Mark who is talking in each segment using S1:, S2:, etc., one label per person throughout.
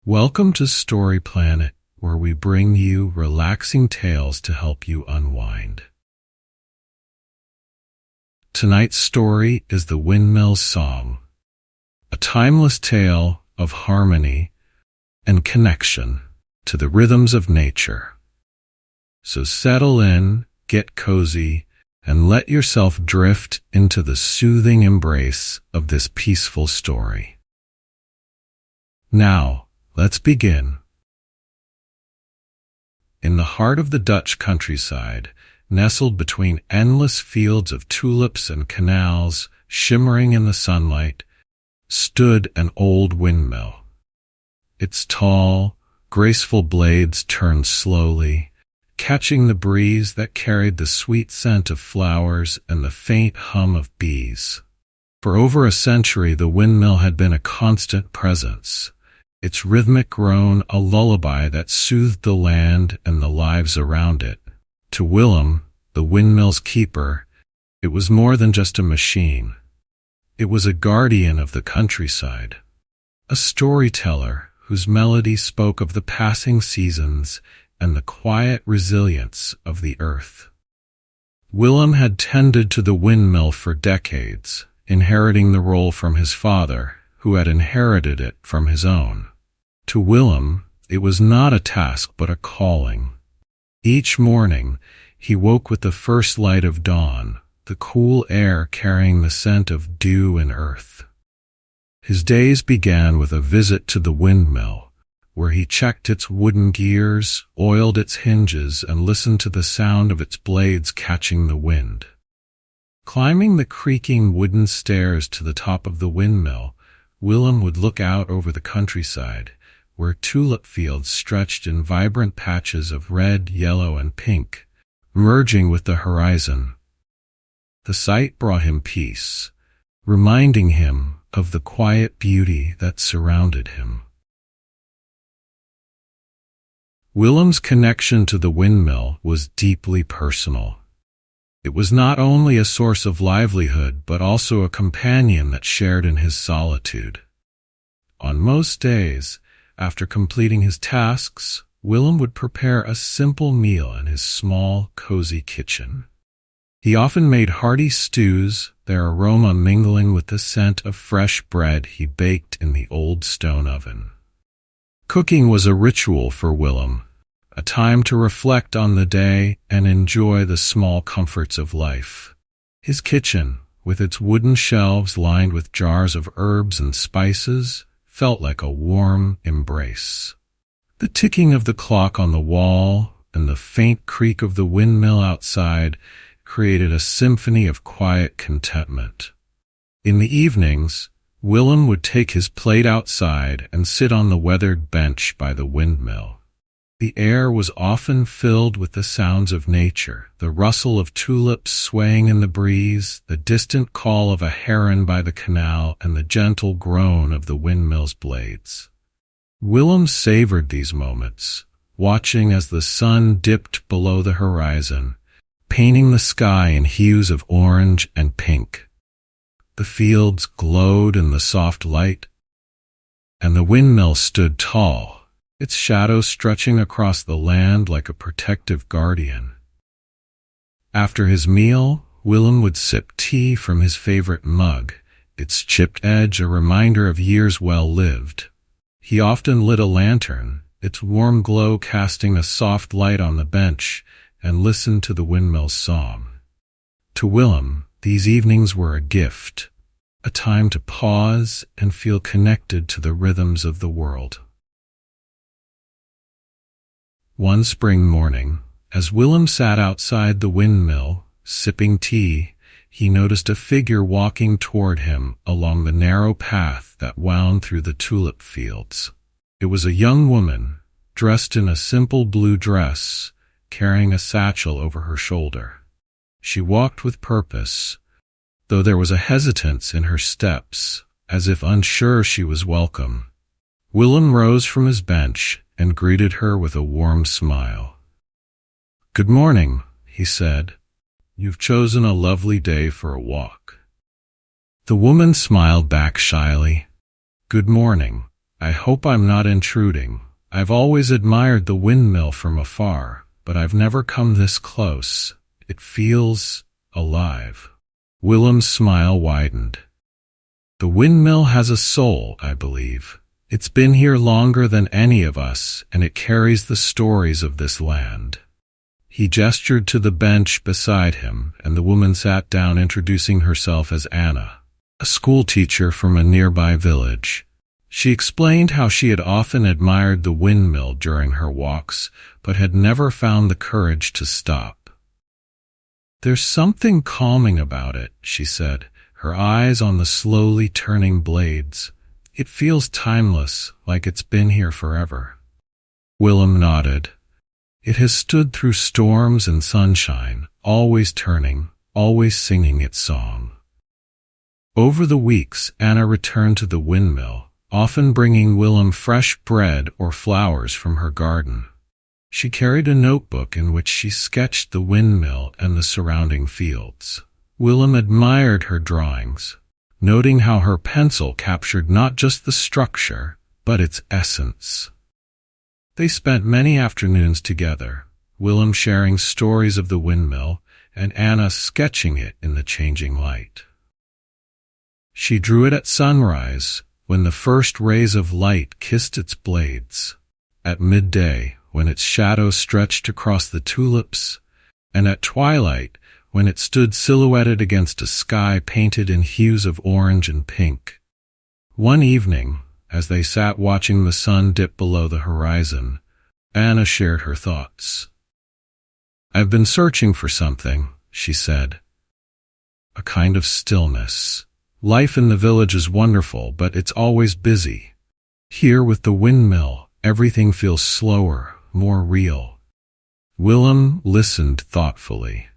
S1: Welcome to Story Planet, where we bring you relaxing tales to help you unwind. Tonight's story is The Windmill's Song, a timeless tale of harmony and connection to the rhythms of nature. So settle in, get cozy, and let yourself drift into the soothing embrace of this peaceful story. Now, let's begin. In the heart of the Dutch countryside, nestled between endless fields of tulips and canals shimmering in the sunlight, stood an old windmill. Its tall, graceful blades turned slowly, catching the breeze that carried the sweet scent of flowers and the faint hum of bees. For over a century, the windmill had been a constant presence, its rhythmic drone a lullaby that soothed the land and the lives around it. To Willem, the windmill's keeper, it was more than just a machine. It was a guardian of the countryside, a storyteller whose melody spoke of the passing seasons and the quiet resilience of the earth. Willem had tended to the windmill for decades, inheriting the role from his father, who had inherited it from his own. To Willem, it was not a task but a calling. Each morning, he woke with the first light of dawn, the cool air carrying the scent of dew and earth. His days began with a visit to the windmill, where he checked its wooden gears, oiled its hinges, and listened to the sound of its blades catching the wind. Climbing the creaking wooden stairs to the top of the windmill, Willem would look out over the countryside, where tulip fields stretched in vibrant patches of red, yellow, and pink, merging with the horizon. The sight brought him peace, reminding him of the quiet beauty that surrounded him. Willem's connection to the windmill was deeply personal. It was not only a source of livelihood but also a companion that shared in his solitude. On most days, after completing his tasks, Willem would prepare a simple meal in his small, cozy kitchen. He often made hearty stews, their aroma mingling with the scent of fresh bread he baked in the old stone oven. Cooking was a ritual for Willem, a time to reflect on the day and enjoy the small comforts of life. His kitchen, with its wooden shelves lined with jars of herbs and spices, felt like a warm embrace. The ticking of the clock on the wall and the faint creak of the windmill outside created a symphony of quiet contentment. In the evenings, Willem would take his plate outside and sit on the weathered bench by the windmill. The air was often filled with the sounds of nature, the rustle of tulips swaying in the breeze, the distant call of a heron by the canal, and the gentle groan of the windmill's blades. Willem savored these moments, watching as the sun dipped below the horizon, painting the sky in hues of orange and pink. The fields glowed in the soft light, and the windmill stood tall, its shadow stretching across the land like a protective guardian. After his meal, Willem would sip tea from his favorite mug, its chipped edge a reminder of years well lived. He often lit a lantern, its warm glow casting a soft light on the bench, and listened to the windmill's song. To Willem, these evenings were a gift, a time to pause and feel connected to the rhythms of the world. One spring morning, as Willem sat outside the windmill, sipping tea, he noticed a figure walking toward him along the narrow path that wound through the tulip fields. It was a young woman, dressed in a simple blue dress, carrying a satchel over her shoulder. She walked with purpose, though there was a hesitance in her steps, as if unsure she was welcome. Willem rose from his bench and greeted her with a warm smile. "Good morning," he said. "You've chosen a lovely day for a walk." The woman smiled back shyly. "Good morning. I hope I'm not intruding. I've always admired the windmill from afar, but I've never come this close. It feels alive." Willem's smile widened. "The windmill has a soul, I believe. It's been here longer than any of us, and it carries the stories of this land." He gestured to the bench beside him, and the woman sat down, introducing herself as Anna, a schoolteacher from a nearby village. She explained how she had often admired the windmill during her walks, but had never found the courage to stop. "There's something calming about it," she said, her eyes on the slowly turning blades. "It feels timeless, like it's been here forever." Willem nodded. "It has stood through storms and sunshine, always turning, always singing its song." Over the weeks, Anna returned to the windmill, often bringing Willem fresh bread or flowers from her garden. She carried a notebook in which she sketched the windmill and the surrounding fields. Willem admired her drawings, noting how her pencil captured not just the structure, but its essence. They spent many afternoons together, Willem sharing stories of the windmill and Anna sketching it in the changing light. She drew it at sunrise, when the first rays of light kissed its blades, at midday, when its shadow stretched across the tulips, and at twilight, when it stood silhouetted against a sky painted in hues of orange and pink. One evening, as they sat watching the sun dip below the horizon, Anna shared her thoughts. "I've been searching for something," she said. "A kind of stillness. Life in the village is wonderful, but it's always busy. Here with the windmill, everything feels slower, more real." Willem listened thoughtfully.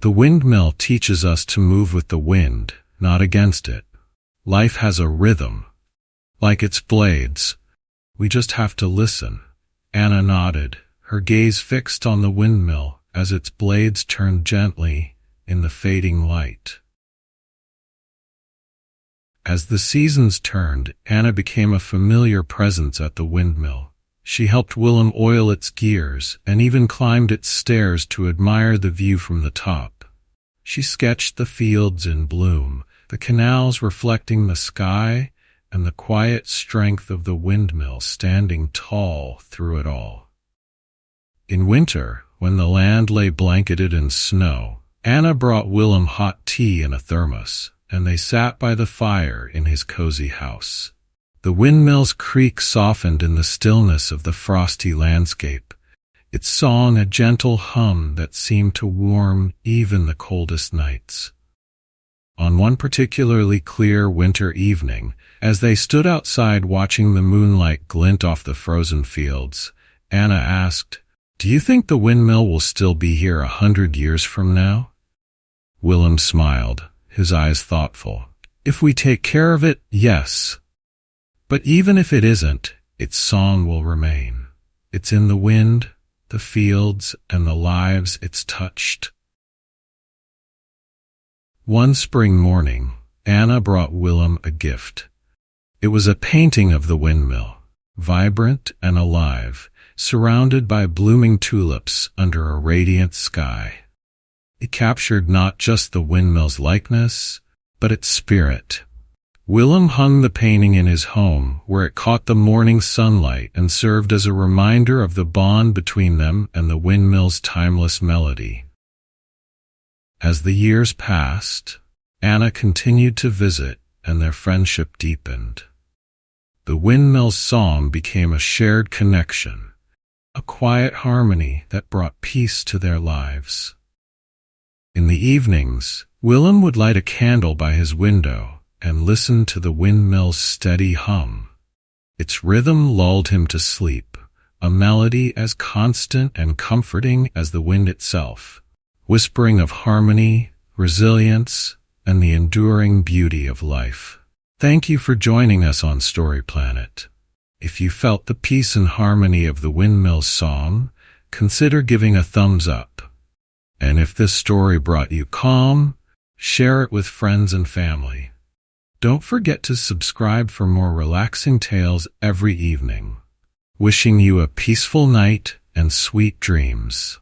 S1: "The windmill teaches us to move with the wind, not against it. Life has a rhythm. Like its blades. We just have to listen." Anna nodded, her gaze fixed on the windmill as its blades turned gently in the fading light. As the seasons turned, Anna became a familiar presence at the windmill. She helped Willem oil its gears and even climbed its stairs to admire the view from the top. She sketched the fields in bloom, the canals reflecting the sky, and the quiet strength of the windmill standing tall through it all. In winter, when the land lay blanketed in snow, Anna brought Willem hot tea in a thermos, and they sat by the fire in his cozy house. The windmill's creak softened in the stillness of the frosty landscape, its song a gentle hum that seemed to warm even the coldest nights. On one particularly clear winter evening, as they stood outside watching the moonlight glint off the frozen fields, Anna asked, "Do you think the windmill will still be here 100 years from now?" Willem smiled, his eyes thoughtful. "If we take care of it, yes. But even if it isn't, its song will remain. It's in the wind, the fields, and the lives it's touched." One spring morning, Anna brought Willem a gift. It was a painting of the windmill, vibrant and alive, surrounded by blooming tulips under a radiant sky. It captured not just the windmill's likeness, but its spirit. Willem hung the painting in his home, where it caught the morning sunlight and served as a reminder of the bond between them and the windmill's timeless melody. As the years passed, Anna continued to visit, and their friendship deepened. The windmill's song became a shared connection, a quiet harmony that brought peace to their lives. In the evenings, Willem would light a candle by his window and listen to the windmill's steady hum. Its rhythm lulled him to sleep, a melody as constant and comforting as the wind itself, whispering of harmony, resilience, and the enduring beauty of life. Thank you for joining us on Story Planet. If you felt the peace and harmony of the windmill's song, consider giving a thumbs up. And if this story brought you calm, share it with friends and family. Don't forget to subscribe for more relaxing tales every evening. Wishing you a peaceful night and sweet dreams.